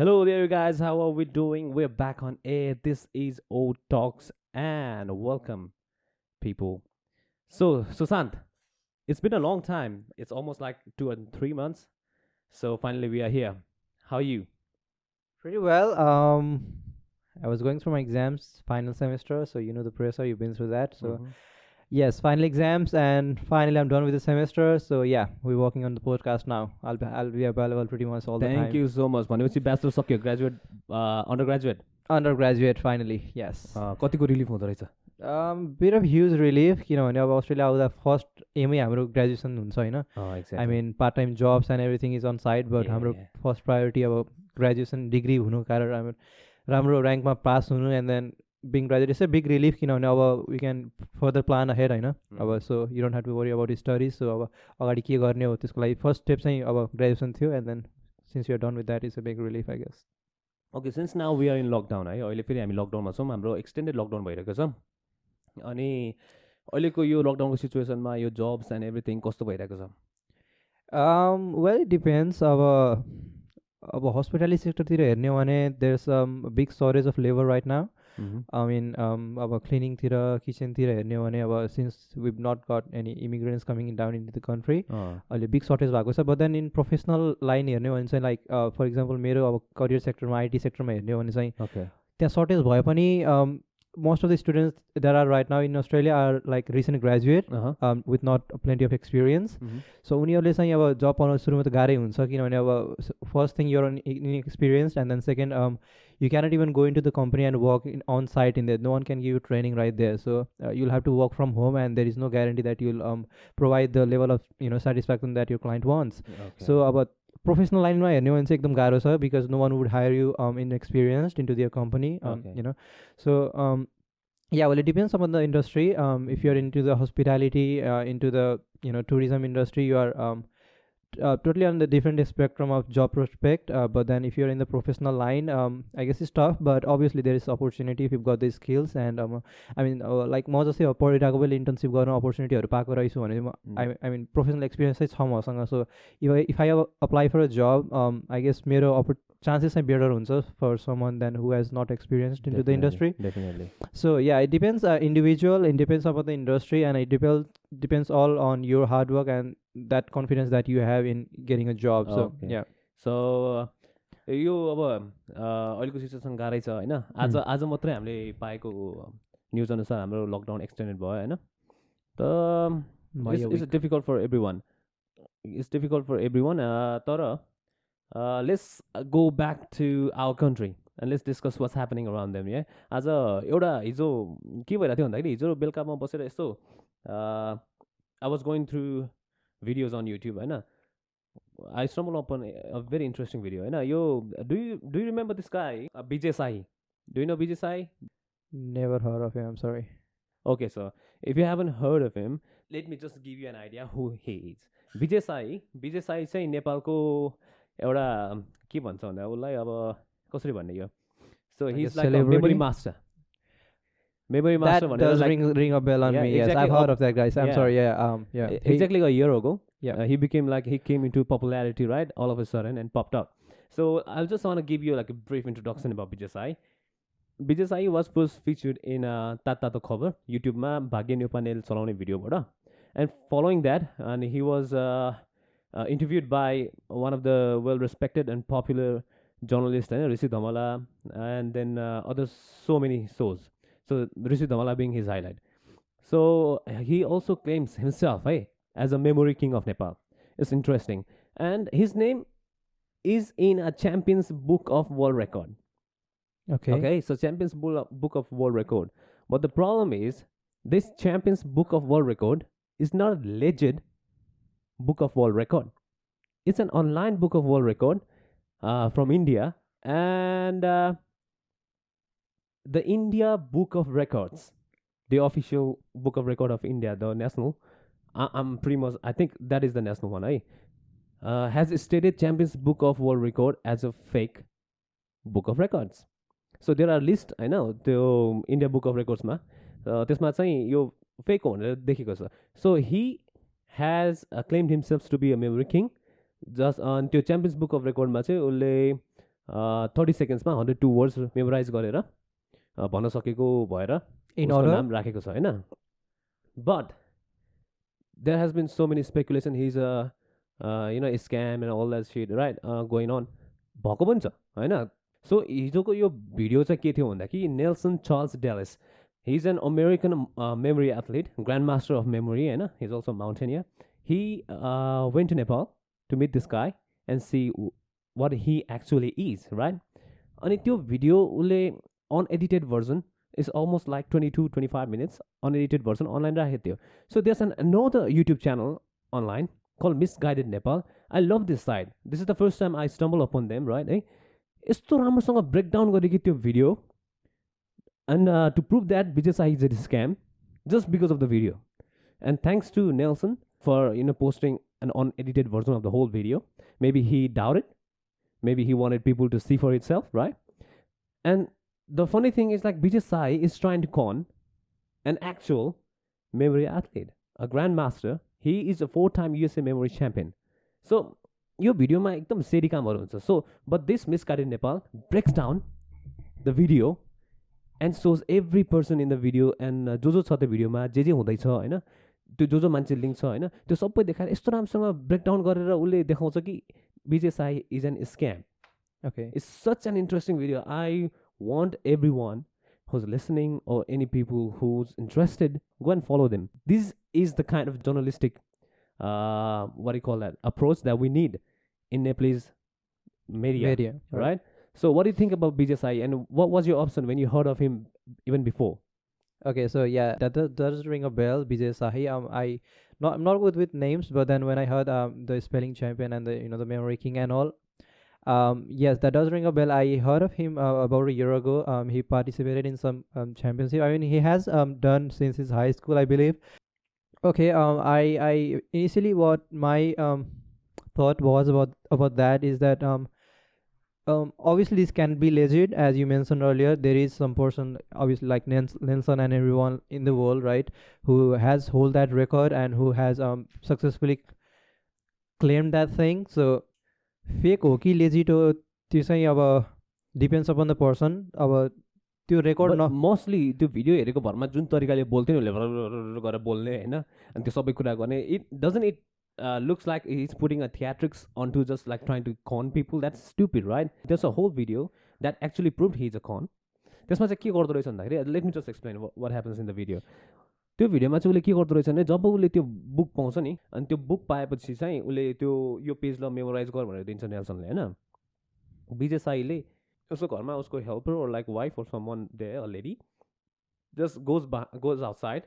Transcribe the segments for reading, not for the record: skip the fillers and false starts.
Hello there, you guys. How are we doing? We're back on air. This is O Talks, and welcome, people. So, Susant, it's been a long time. It's almost like 2 and 3 months. So, finally, we are here. How are you? Pretty well. I was going through my exams, final semester, so you know the pressure. You've been through that. So Mm-hmm. yes, final exams, and finally I'm done with the semester. So yeah, we're working on the podcast now. I'll be available pretty much all the Thank time. you so much. भनेपछि bachelor सक्यो graduate under Undergraduate finally, yes. कतिको relief हुँदो रहेछ Bit of huge relief किनभने अब Australia आउँदा first एमै हाम्रो graduation हुन्छ होइन I exactly mean part time jobs and everything is on side but हाम्रो ए फर्स्ट प्रायोरिटी अब ग्रेजुएसन डिग्री हुनु कारण अब राम्रो ऱ्याङ्कमा पास हुनु and then being graduate it's a big relief किनभने अब we can further plan ahead होइन अब so you don't have to worry about studies so अब अगाडि के गर्ने हो त्यसको लागि फर्स्ट स्टेप चाहिँ अब ग्रेजुएसन थियो and then since you're done with that is a big relief I guess okay since now we are in lockdown है अहिले फेरि हामी लकडाउनमा छौँ हाम्रो एक्सटेन्डेड लकडाउन भइरहेको छ अनि अहिलेको यो लकडाउनको सिचुएसनमा यो जब्स एन्ड एभ्रिथिङ कस्तो भइरहेको छ वेल इट डिपेन्ड्स अब हस्पिटालिटी सेक्टरतिर हेर्ने हो भने there big shortage of labour right now hmm. I mean अब क्लिनिङतिर किचनतिर हेर्ने हो भने अब since we've not got any immigrants coming in down in the country अँ, अहिले बिग सर्टेज भएको छ but then in professional line हेर्ने हो भने चाहिँ लाइक फर इक्जाम्पल मेरो अब करियर सेक्टरमा आइटी सेक्टरमा हेर्ने हो भने चाहिँ ओके त्यहाँ सर्टेज भए पनि most of the students that are right now in Australia are like recent graduate अहँ, with not plenty of experience. मह्म. So उनीहरूले चाहिँ अब जब पाउन सुरुमा त गाह्रै हुन्छ किनभने अब first thing you're inexperienced and then second you cannot even go into the company and work on site in there. No one can give you training right there. So you'll have to work from home and there is no guarantee that you'll provide the level of satisfaction that your client wants. Okay. So अब professional लाइनमा हेर्ने हो भने चाहिँ एकदम गाह्रो छ because no one would hire you inexperienced into their company Okay. so yeah, well, it depends upon the industry. If you're into the hospitality, into the tourism industry, you are totally on the different spectrum of job prospect. But then if you're in the professional line, I guess it's tough. But obviously there is opportunity if you've got these skills. And I mean, like म जस्तै अब पढिरहेको बेला internship गर्न अपर्च्युनिटीहरू पाएको रहेछु भने I mean professional experience चाहिँ छ मसँग सो if I apply for a job, I guess मेरो chances चाहिँ better हुन्छ for someone than who has not experienced into the industry. Definitely. So yeah, it depends individual, it depends upon the industry, and it depends all on your hard work and that confidence that you have in getting a job. So Okay. yeah. So यो अब अहिलेको situation गाह्रै छ होइन आज आज मात्रै हामीले पाएको न्युज अनुसार हाम्रो लकडाउन एक्सटेन्डेड भयो होइन By a it's week. Difficult for everyone it's difficult for everyone तर let's go back to our country and let's discuss what's happening around them है आज एउटा हिजो के भइरहेको थियो भन्दाखेरि हिजो बेलुका म बसेर यस्तो I was going through videos on YouTube होइन I stumbled upon a very interesting video. होइन यो do you remember this guy Bijay Shahi? Do you know Bijay Shahi? Never heard of him. I'm sorry. Okay, so if you haven't heard of him, let me just give you an idea who he is. Bijay Shahi चाहिँ नेपालको एउटा के भन्छ भन्दा उसलाई अब कसरी भन्ने यो सो Like हि a is like a celebrity? Memory master That भनेर does like ring a bell on Yeah, me. Yes, exactly. I've heard of that, guys. I'm Yeah. sorry. Yeah. Yeah. exactly a year ago Yeah. he came into popularity right all of a sudden and popped up. So I'll just want to give you like a brief introduction about Bijay Shahi. Bijay Shahi was first featured in Tata Cover YouTube ma Bhagya Panel chalaउने video bata, and following that and he was interviewed by one of the well respected and popular journalists Rishi Dhamala and then others so many shows, so Rishi Dhamala being his highlight. So he also claims himself as a memory king of Nepal. It's interesting. And his name is in a Champions Book of World Record. Okay. Okay, so Champions Book of World Record. But the problem is, this Champions Book of World Record is not a legit Book of World Record. It's an online Book of World Record from India. And the India Book of Records, the official book of record of India, the national, I'm pretty much, I think that is the national one, has stated Champions Book of World Record as a fake book of records. So there are list, I know, the India Book of Records ma, त्यसमा चाहिँ यो fake हो भनेर देखेको छ. So he has claimed himself to be a memory king. Just त्यो Champions Book of Record मा चाहिँ उसले 30 सेकेन्ड्समा 102 वर्ड्स मेमोराइज गरेर भन्न सकेको भएर In उसको order? नाम राखेको छ होइन. But there has been so many speculation he is a scam and all that shit right going on भएको पनि छ होइन. सो हिजोको यो भिडियो चाहिँ के थियो भन्दा कि Nelson Charles Dellis he is an American memory athlete grand master of memory होइन. He is also mountaineer. He went to Nepal to meet this guy and see what he actually is right. अनि त्यो भिडियो उसले unedited version is almost like 22-25 minutes unedited version online राखेको थियो. So there's another YouTube channel online called Misguided Nepal. I love this site. This is the first time I stumble upon them, right? यस्तो राम्रोसँग breakdown गरेको त्यो video and to prove that Bijay Shahi is a scam just because of the video. And thanks to Nelson for posting an unedited version of the whole video. Maybe he doubted, maybe he wanted people to see for itself, right? And the funny thing is like Bijay Shahi is trying to con an actual memory athlete, a grandmaster. He is a 4-time USA memory champion. So यो भिडियोमा एकदम shady कामहरू हुन्छ. So but this misguided Nepal breaks down the video and shows every person in the video and जो छ त्यो भिडियोमा जे हुँदैछ होइन, त्यो जो मान्छे लिङ्क छ होइन, त्यो सबै देखाएर यस्तो राम्रोसँग ब्रेकडाउन गरेर उसले देखाउँछ कि Vijay Sai is an scam. Okay. It's such an interesting video. I want everyone who's listening or any people who's interested, go and follow them. This is the kind of journalistic, what do you call that, approach that we need in Nepalese media, right? So what do you think about Bijay Shahi and what was your option when you heard of him even before? Okay, so yeah, that does ring a bell. Bijay Shahi. I'm not good with names, but then when I heard the spelling champion and the the memory king and all, yes, that does ring a bell. I heard of him about a year ago. He participated in some championship. I mean, he has done since his high school, I believe. Okay. I initially what my thought was about that is that obviously this can be legit, as you mentioned earlier. There is some person, obviously like Nelson and everyone in the world, right, who has hold that record and who has successfully claimed that thing. So fake हो कि legit हो त्यो चाहिँ अब depends upon the person. अब त्यो record न mostly त्यो भिडियो हेरेको भरमा जुन तरिकाले बोल्थ्यो नि उसले गरेर बोल्ने होइन, अनि त्यो सबै कुरा गर्ने, it doesn't it looks like he's putting a theatrics onto just like trying to con people. That's stupid, right? There's a whole video that actually proved he's a con. त्यसमा चाहिँ के गर्दो रहेछ भन्दाखेरि, let me just explain what happens in the video. त्यो भिडियोमा चाहिँ उसले के गर्दो रहेछ भने, जब उसले त्यो बुक पाउँछ नि, अनि त्यो बुक पाएपछि चाहिँ उसले त्यो यो पेजलाई मेमोराइज गर भनेर दिन्छ नेल्सनले होइन. विजय साईले उसको घरमा उसको helper or like wife or someone they a lady just goes outside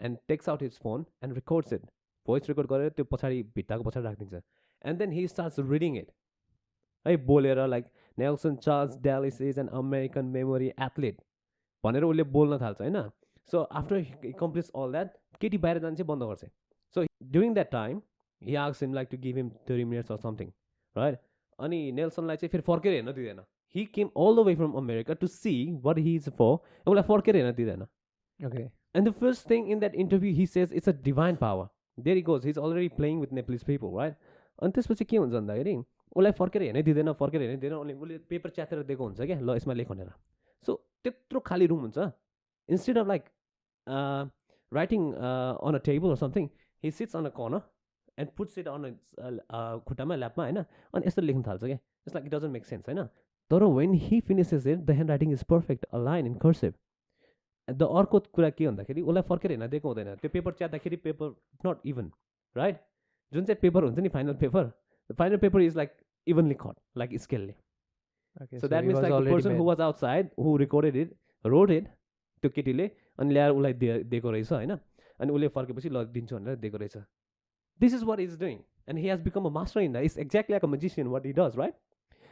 and takes out his phone and records it. Voice record गरेर त्यो पछाडि भित्ताको पछाडि राखिदिन्छ. And then he starts reading it है, बोलेर like Nelson Charles Dellis is an American memory athlete भनेर उसले बोल्न थाल्छ होइन. So after he कम्प्लिट्स all that, केटी बाहिर जान चाहिँ बन्द गर्छ. So during that time he asks him like to give him 30 minutes or something, right. अनि नेल्सनलाई चाहिँ फेरि फर्केर हेर्न दिँदैन. He came all the way from America to see what he is for, उसलाई फर्केर हेर्न दिँदैन. Okay. And the first thing in that interview he says it's a divine power. There he goes, he's already playing with Nepalese people, right? अनि त्यसपछि के हुन्छ भन्दाखेरि उसलाई फर्केर हेर्नै दिँदैन, फर्केर हेर्नै दिँदैन. उसले पेपर च्यातेर दिएको हुन्छ क्या, ल यसमा लेख भनेर. सो त्यत्रो खाली रुम हुन्छ. Instead of like writing on a table or something, he sits on a corner and puts it on खुट्टामा ल्यापमा होइन, अनि यस्तो लेख्न थाल्छ क्या. It's like it doesn't make sense होइन. तर when he finishes it, the handwriting is perfect, a line in cursive. The अर्को कुरा के भन्दाखेरि उसलाई फर्केर हेर्न दिएको हुँदैन. त्यो पेपर च्यात्दाखेरि पेपर नट इभन, राइट. जुन चाहिँ पेपर हुन्छ नि final paper, the final paper is like evenly cut like स्केलले. So that means like the person who was outside who recorded it wrote it, त्यो केटीले अनि ल्याएर उसलाई दिएको रहेछ होइन. अनि उसले फर्केपछि ल दिन्छु भनेर दिएको रहेछ. This is what is doing and he has become a master in that. It's exactly like a magician what he does, right.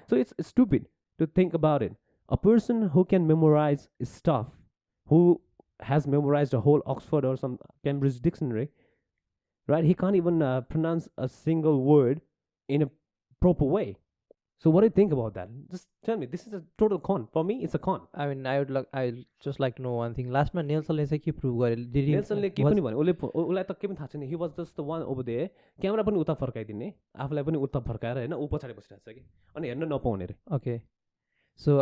So it's stupid to think about it. A person who can memorise stuff, who has memorized a whole Oxford or some Cambridge dictionary, right? He can't even pronounce a single word in a proper way. So what do you think about that? Just tell me. This is a total con. For me, it's a con. I mean, I just like to know one thing. Last man Nelson ले चाहिँ के prove गरे? Did he? Nelson ले के पनि भन्यो, उसलाई त के पनि थाहा छैन. He was just the one over there. Camera पनि उता फर्काइदिने, आफूलाई पनि उता फर्काएर होइन, ऊ पछाडि बसिरहेको छ कि, अनि हेर्न नपाउने रे. Okay. So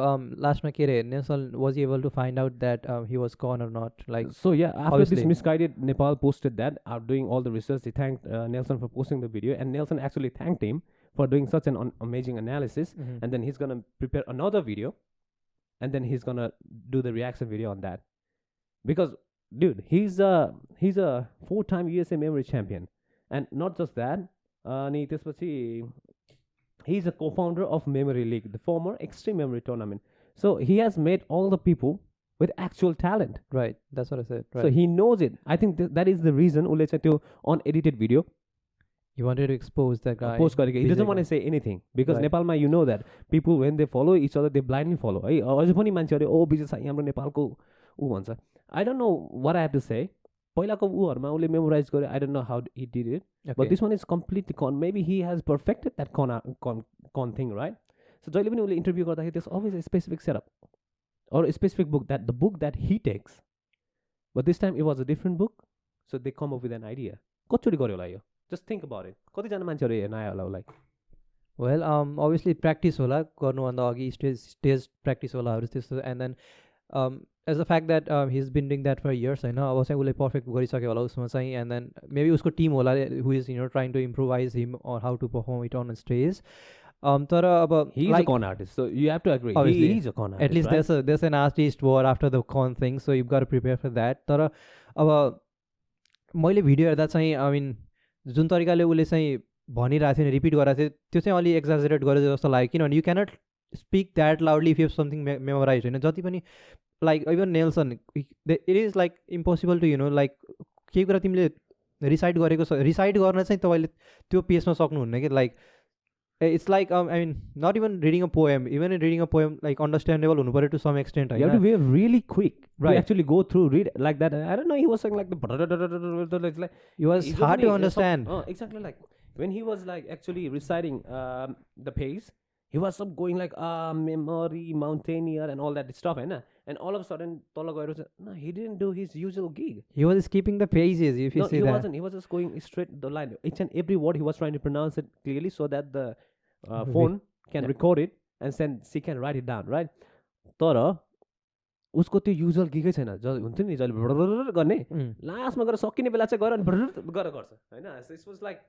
last ma ke re, Nelson, was he able to find out that he was con or not? Like, So yeah, after this obviously. Misguided Nepal posted that, doing all the research, they thanked Nelson for posting the video, and Nelson actually thanked him for doing such an amazing analysis. Mhm. And then he's gonna prepare another video, and then he's gonna do the reaction video on that. Because, dude, he's a four-time USA memory champion, and not just that. अनि त्यसपछि he's a co-founder of Memory League, the former Extreme Memory Tournament. So he has made all the people with actual talent. Right, that's what I said. Right. So he knows it. I think that is the reason उसले चाहिँ त्यो unedited video You wanted to expose that guy. post गरेको. He doesn't Bijay want to guy. say anything because Right. नेपालमा you know that people when they follow each other they blindly follow है. अझै पनि मान्छेहरू ओ विजय साई हाम्रो नेपालको ऊ भन्छ. I don't know what I have to say. पहिलाको ऊहरूमा उसले मेमोराइज गर्यो. I don't know how he did it. But Okay. this one is completely con. Maybe he has perfected that con thing, right? So जहिले पनि उसले interview गर्दाखेरि there's always a specific setup or a specific book, that the book that he takes. But this time it was a different book. So they come up with an idea. कतिचोटि गर्यो होला यो? Just think about it. कतिजना मान्छेहरू हेर्न आयो होला उसलाई? Well, obviously practice होला गर्नुभन्दा अघि stage practice होलाहरू त्यस्तो, and then as the fact that he's been doing that for years होइन, अब चाहिँ उसले पर्फेक्ट गरिसक्यो होला उसमा चाहिँ, and then maybe उसको टिम होला who is trying to improvise him or how to perform it on stage. तर अब He is like, a con artist, so you have to agree. Obviously. He is a con artist, at least right? there's an artist war after the con thing, so you've got to prepare for that. तर अब मैले video हेर्दा चाहिँ आई मिन जुन तरिकाले उसले चाहिँ भनिरहेको थियो नि, रिपिट गराएको थियो, त्यो चाहिँ अलि एक्जाजरेट गरेको जस्तो लाग्यो, किनभने you cannot speak that loudly if you something memorise होइन. जति पनि like even Nelson, it is like impossible to like केही कुरा तिमीले रिसाइड गरेको छ, रिसाइड गर्न चाहिँ तपाईँले त्यो पेसमा सक्नुहुन्न कि. Like it's like I mean not even reading a poem, even in reading a poem like understandable हुनु पर्यो to some extent. You have to be really quick Right. to actually go through, read like that. I don't know, he was saying like the like It was hard to understand. exactly like when he was like actually reciting the pace, he was up going like memory, mountaineer and all that stuff, and all of a sudden तल गएर चाहिँ no, he didn't do his usual gig. He was skipping the phases, if you No, see he that. wasn't. He was just going straight the line. Each and every word he was trying to pronounce it clearly so that the Mhm. phone can Yeah. record it and then she can write it down, right? तर उसको त्यो usual गिगै छैन. हुन्छ नि जहिले भ्रर गर्ने लास्टमा गएर सकिने बेला चाहिँ गएर भ्रर गरेर गर्छ होइन. It's was like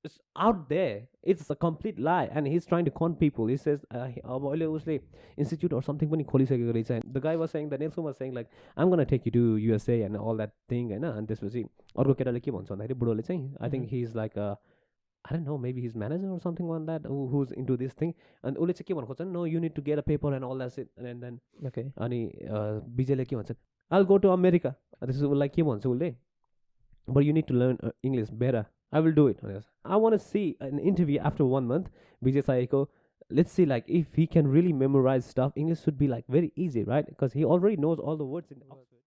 it's out there. It's a complete lie, and he's trying to con people. He says, अब अहिले उसले institute or something पनि खोलिसकेको रहेछ. The guy was saying, the Nelson was saying like, I'm gonna take you to USA and all that thing, होइन. अनि त्यसपछि अर्को केटाले के भन्छ भन्दाखेरि बुढोले चाहिँ, I think he's like I don't know, maybe his manager or something like that who's into this thing. And उसले चाहिँ के भन्नु खोज्छ, no, you need to get a paper and all that shit. And then Okay. अनि विजयले के भन्छ, I'll go to America. त्यसपछि उसलाई के भन्छ उसले, but you need to learn English better. I will do it. I want to see an interview after 1 month. Bijay Shahi, let's see like if he can really memorize stuff. English should be like very easy, right? Because he already knows all the words in Oxford.